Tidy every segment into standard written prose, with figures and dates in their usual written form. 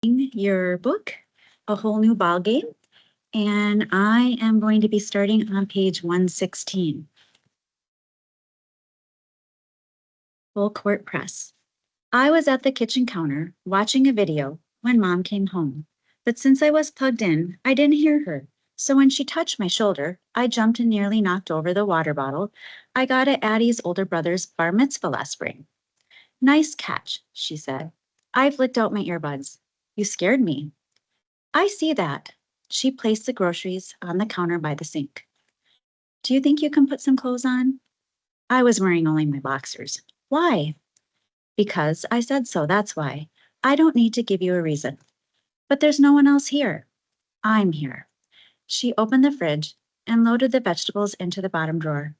Your book, A Whole New Ballgame, and I am going to be starting on page 116. Full Court Press. I was at the kitchen counter watching a video when Mom came home, but since I was plugged in, I didn't hear her. So when she touched my shoulder, I jumped and nearly knocked over the water bottle I got at Addie's older brother's bar mitzvah last spring. Nice catch, she said. I flicked out my earbuds. You scared me. I see that. She placed the groceries on the counter by the sink. Do you think you can put some clothes on? I was wearing only my boxers. Why? Because I said so, that's why. I don't need to give you a reason. But there's no one else here. I'm here. She opened the fridge and loaded the vegetables into the bottom drawer.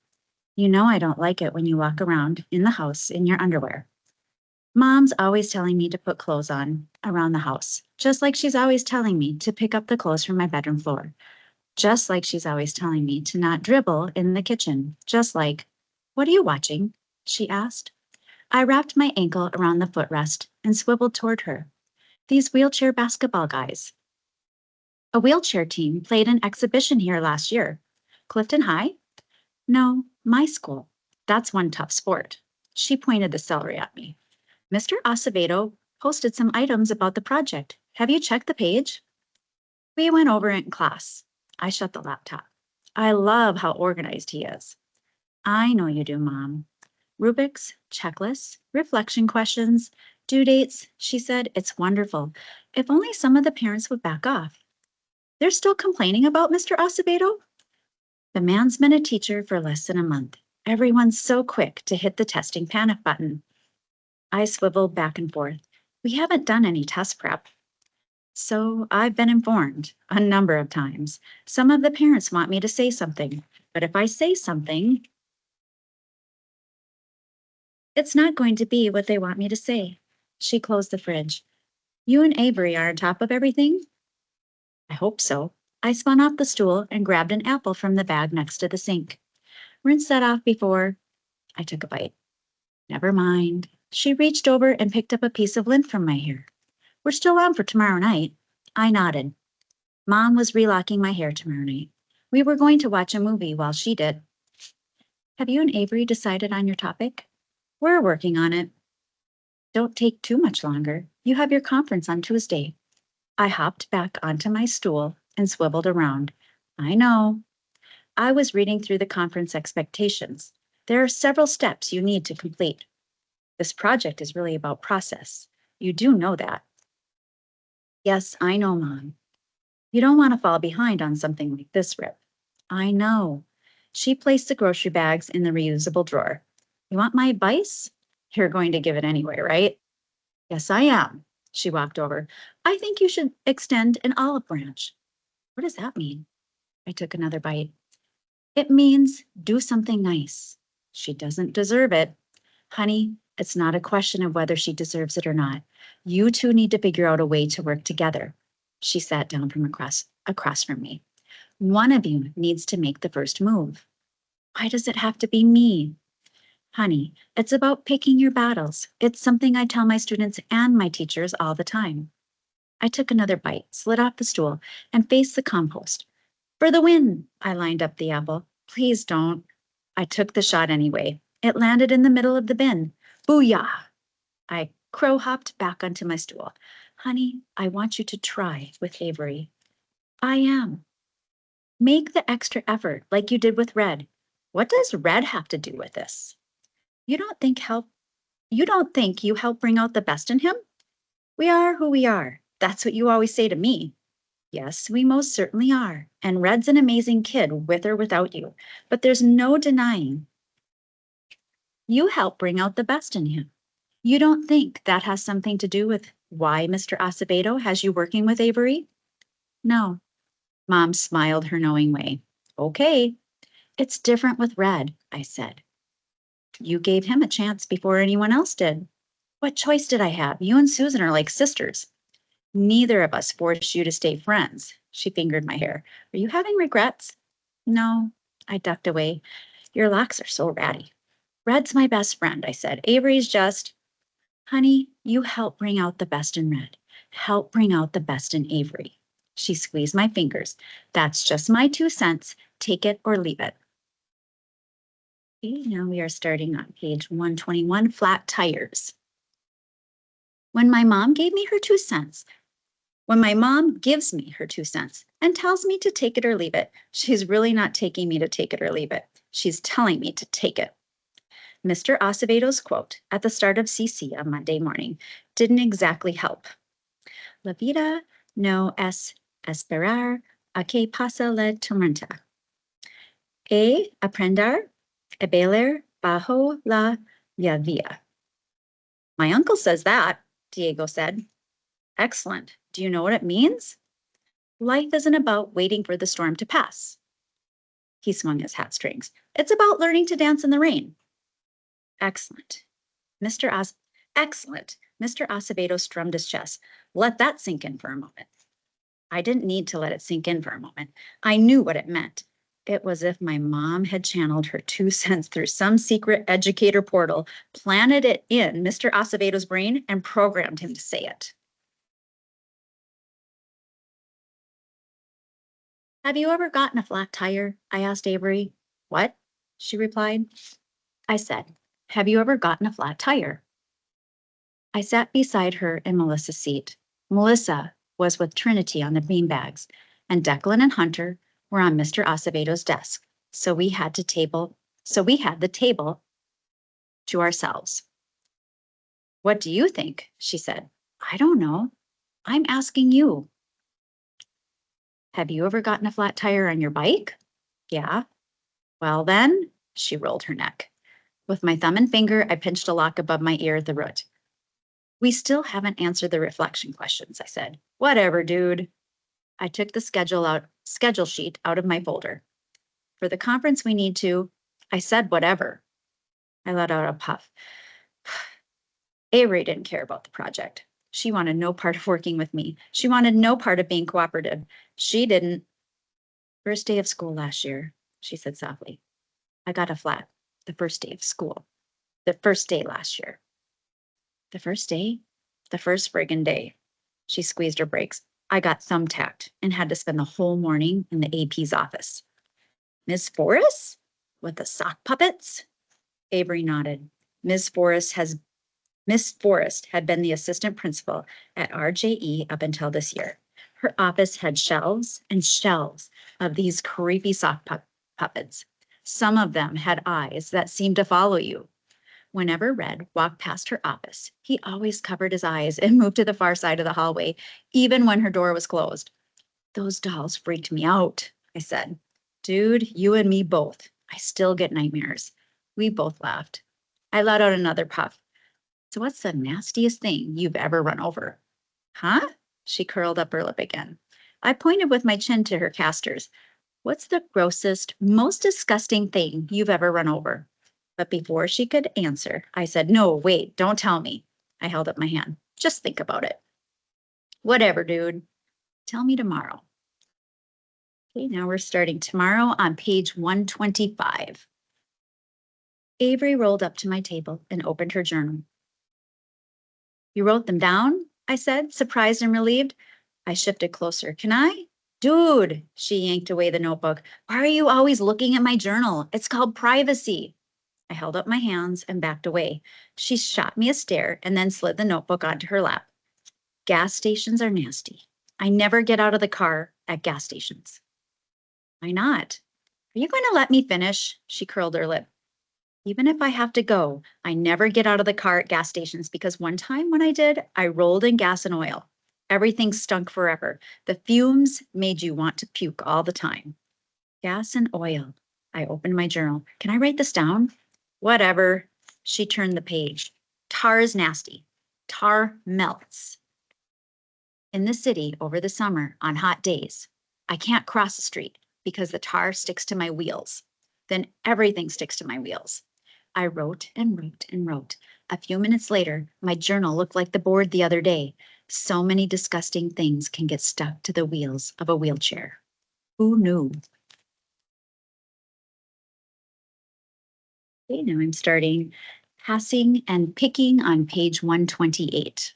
You know I don't like it when you walk around in the house in your underwear. Mom's always telling me to put clothes on around the house, just like she's always telling me to pick up the clothes from my bedroom floor. Just like she's always telling me to not dribble in the kitchen, just like, what are you watching? She asked. I wrapped my ankle around the footrest and swiveled toward her. These wheelchair basketball guys. A wheelchair team played an exhibition here last year. Clifton High? No, my school. That's one tough sport. She pointed the celery at me. Mr. Acevedo posted some items about the project. Have you checked the page? We went over it in class. I shut the laptop. I love how organized he is. I know you do, Mom. Rubrics, checklists, reflection questions, due dates, she said. It's wonderful. If only some of the parents would back off. They're still complaining about Mr. Acevedo? The man's been a teacher for less than a month. Everyone's so quick to hit the testing panic button. I swiveled back and forth. We haven't done any test prep. So I've been informed a number of times. Some of the parents want me to say something, but if I say something, it's not going to be what they want me to say. She closed the fridge. You and Avery are on top of everything? I hope so. I spun off the stool and grabbed an apple from the bag next to the sink. Rinse that off before I took a bite. Never mind. She reached over and picked up a piece of lint from my hair. We're still on for tomorrow night. I nodded. Mom was relocking my hair tomorrow night. We were going to watch a movie while she did. Have you and Avery decided on your topic? We're working on it. Don't take too much longer. You have your conference on Tuesday. I hopped back onto my stool and swiveled around. I know. I was reading through the conference expectations. There are several steps you need to complete. This project is really about process. You do know that. Yes, I know, Mom. You don't want to fall behind on something like this, Rip. I know. She placed the grocery bags in the reusable drawer. You want my advice? You're going to give it anyway, right? Yes, I am. She walked over. I think you should extend an olive branch. What does that mean? I took another bite. It means do something nice. She doesn't deserve it. Honey, it's not a question of whether she deserves it or not. You two need to figure out a way to work together. She sat down from across from me. One of you needs to make the first move. Why does it have to be me? Honey, it's about picking your battles. It's something I tell my students and my teachers all the time. I took another bite, slid off the stool, and faced the compost. For the win, I lined up the apple. Please don't. I took the shot anyway. It landed in the middle of the bin. Booyah! I crow-hopped back onto my stool. Honey, I want you to try with Avery. I am. Make the extra effort like you did with Red. What does Red have to do with this? You don't think you help bring out the best in him? We are who we are. That's what you always say to me. Yes, we most certainly are. And Red's an amazing kid with or without you. But there's no denying you help bring out the best in him. You don't think that has something to do with why Mr. Acevedo has you working with Avery? No. Mom smiled her knowing way. Okay. It's different with Red, I said. You gave him a chance before anyone else did. What choice did I have? You and Susan are like sisters. Neither of us forced you to stay friends. She fingered my hair. Are you having regrets? No. I ducked away. Your locks are so ratty. Red's my best friend, I said. Avery's just... Honey, you help bring out the best in Red. help bring out the best in Avery. She squeezed my fingers. That's just my 2 cents. Take it or leave it. Okay, now we are starting on page 121, flat tires. When my mom gave me her 2 cents, when my mom gives me her 2 cents and tells me to take it or leave it, she's really not taking me to take it or leave it. She's telling me to take it. Mr. Acevedo's quote at the start of CC on Monday morning didn't exactly help. La vida no es esperar a que pase la tormenta. Aprender a bailar bajo la lluvia. My uncle says that, Diego said. Excellent. Do you know what it means? Life isn't about waiting for the storm to pass. He swung his hat strings. It's about learning to dance in the rain. Excellent. Excellent. Mr. Acevedo strummed his chest. Let that sink in for a moment. I didn't need to let it sink in for a moment. I knew what it meant. It was as if my mom had channeled her 2 cents through some secret educator portal, planted it in Mr. Acevedo's brain, and programmed him to say it. Have you ever gotten a flat tire? I asked Avery. What? She replied. I said, have you ever gotten a flat tire? I sat beside her in Melissa's seat. Melissa was with Trinity on the beanbags, and Declan and Hunter were on Mr. Acevedo's desk. So we had the table to ourselves. What do you think? She said. I don't know. I'm asking you. Have you ever gotten a flat tire on your bike? Yeah. Well then, she rolled her neck. With my thumb and finger, I pinched a lock above my ear at the root. We still haven't answered the reflection questions, I said. Whatever, dude. I took the schedule sheet out of my folder. For the conference we need to, I said whatever. I let out a puff. Avery didn't care about the project. She wanted no part of working with me. She wanted no part of being cooperative. She didn't. First day of school last year, she said softly. I got a flat the first day of school. The first day last year. The first day? The first friggin' day. She squeezed her brakes. I got thumbtacked and had to spend the whole morning in the AP's office. Miss Forrest? With the sock puppets? Avery nodded. Miss Forrest had been the assistant principal at RJE up until this year. Her office had shelves and shelves of these creepy sock puppets. Some of them had eyes that seemed to follow you. Whenever Red walked past her office, he always covered his eyes and moved to the far side of the hallway, even when her door was closed. Those dolls freaked me out, I said. Dude, you and me both. I still get nightmares. We both laughed. I let out another puff. So what's the nastiest thing you've ever run over? Huh? She curled up her lip again. I pointed with my chin to her casters. What's the grossest, most disgusting thing you've ever run over? But before she could answer, I said, no, wait, don't tell me. I held up my hand. Just think about it. Whatever, dude. Tell me tomorrow. Okay, now we're starting tomorrow on page 125. Avery rolled up to my table and opened her journal. You wrote them down? I said, surprised and relieved. I shifted closer. Can I? Dude, she yanked away the notebook. Why are you always looking at my journal? It's called privacy. I held up my hands and backed away. She shot me a stare and then slid the notebook onto her lap. Gas stations are nasty. I never get out of the car at gas stations. Why not? Are you going to let me finish? She curled her lip. Even if I have to go, I never get out of the car at gas stations because one time when I did, I rolled in gas and oil. Everything stunk forever. The fumes made you want to puke all the time. Gas and oil. I opened my journal. Can I write this down? Whatever. She turned the page. Tar is nasty. Tar melts. In the city over the summer on hot days, I can't cross the street because the tar sticks to my wheels. Then everything sticks to my wheels. I wrote and wrote and wrote. A few minutes later, my journal looked like the board the other day. So many disgusting things can get stuck to the wheels of a wheelchair. Who knew? Okay, now I'm starting passing and picking on page 128.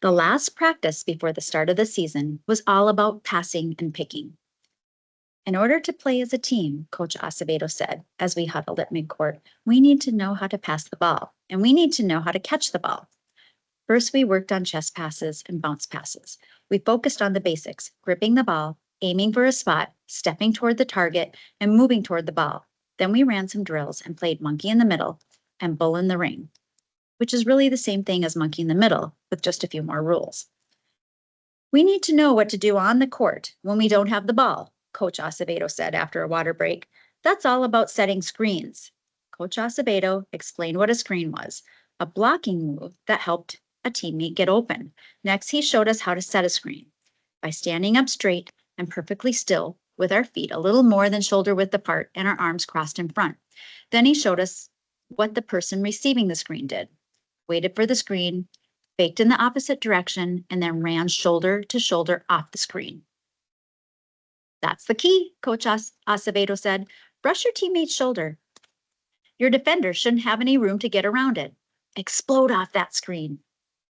The last practice before the start of the season was all about passing and picking. In order to play as a team, Coach Acevedo said, as we huddled at midcourt, we need to know how to pass the ball, and we need to know how to catch the ball. First, we worked on chest passes and bounce passes. We focused on the basics, gripping the ball, aiming for a spot, stepping toward the target, and moving toward the ball. Then we ran some drills and played monkey in the middle and bull in the ring, which is really the same thing as monkey in the middle, with just a few more rules. We need to know what to do on the court when we don't have the ball, Coach Acevedo said after a water break. That's all about setting screens. Coach Acevedo explained what a screen was, a blocking move that helped a teammate get open. Next, he showed us how to set a screen by standing up straight and perfectly still with our feet a little more than shoulder width apart and our arms crossed in front. Then he showed us what the person receiving the screen did. Waited for the screen, faked in the opposite direction, and then ran shoulder to shoulder off the screen. That's the key, Coach Acevedo said. Brush your teammate's shoulder. Your defender shouldn't have any room to get around it. Explode off that screen.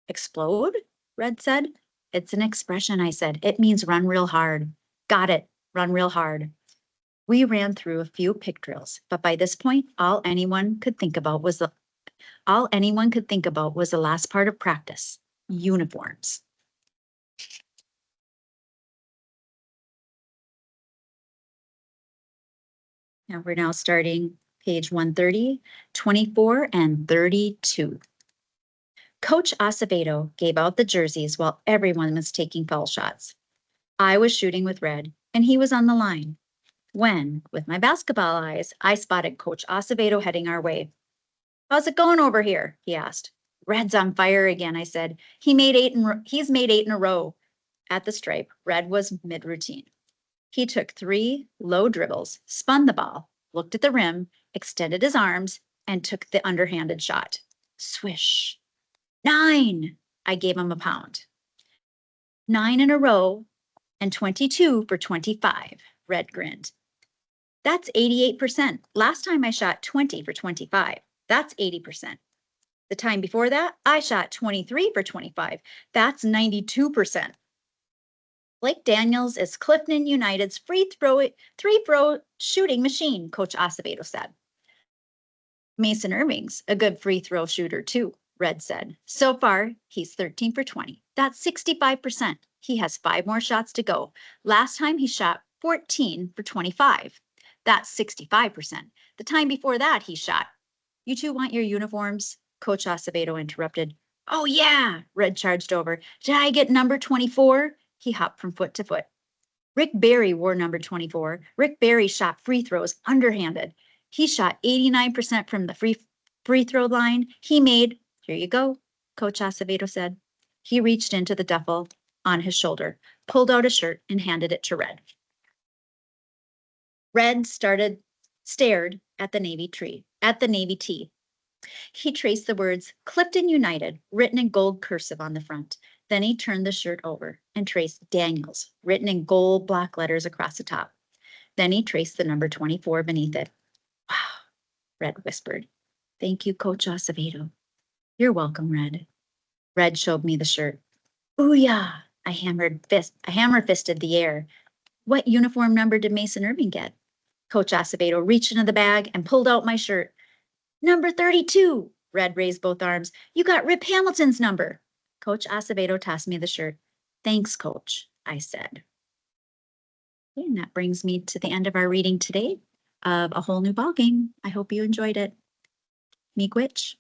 Explode? Red said. It's an expression, I said. It means run real hard. Got it. Run real hard. We ran through a few pick drills, but by this point, all anyone could think about was the last part of practice, uniforms. Now we're now starting page 130, 24, and 32. Coach Acevedo gave out the jerseys while everyone was taking foul shots. I was shooting with red, and he was on the line. When, with my basketball eyes, I spotted Coach Acevedo heading our way. How's it going over here? He asked. Red's on fire again, I said. He's made 8 in a row. At the stripe, Red was mid-routine. He took 3 low dribbles, spun the ball, looked at the rim, extended his arms, and took the underhanded shot. Swish. 9! I gave him a pound. 9 in a row and 22 for 25, Red grinned. That's 88%. Last time I shot 20 for 25. That's 80%. The time before that, I shot 23 for 25. That's 92%. Blake Daniels is Clifton United's three-throw shooting machine, Coach Acevedo said. Mason Irving's a good free throw shooter too, Red said. So far, he's 13 for 20. That's 65%. He has 5 more shots to go. Last time he shot 14 for 25. That's 65%. The time before that, he shot. You two want your uniforms? Coach Acevedo interrupted. Oh yeah, Red charged over. Did I get number 24? He hopped from foot to foot. Rick Barry wore number 24. Rick Barry shot free throws underhanded. He shot 89% from the free throw line. He made, here you go, Coach Acevedo said. He reached into the duffel on his shoulder, pulled out a shirt, and handed it to Red. Red stared at the Navy tee. He traced the words Clifton United written in gold cursive on the front. Then he turned the shirt over and traced Daniels written in gold block letters across the top. Then he traced the number 24 beneath it. Wow, Red whispered. Thank you, Coach Acevedo. You're welcome, Red. Red showed me the shirt. Booyah! I hammer-fisted the air. What uniform number did Mason Irving get? Coach Acevedo reached into the bag and pulled out my shirt. Number 32, Red raised both arms. You got Rip Hamilton's number. Coach Acevedo tossed me the shirt. Thanks, Coach, I said. And that brings me to the end of our reading today of A Whole New Ballgame. I hope you enjoyed it. Miigwech.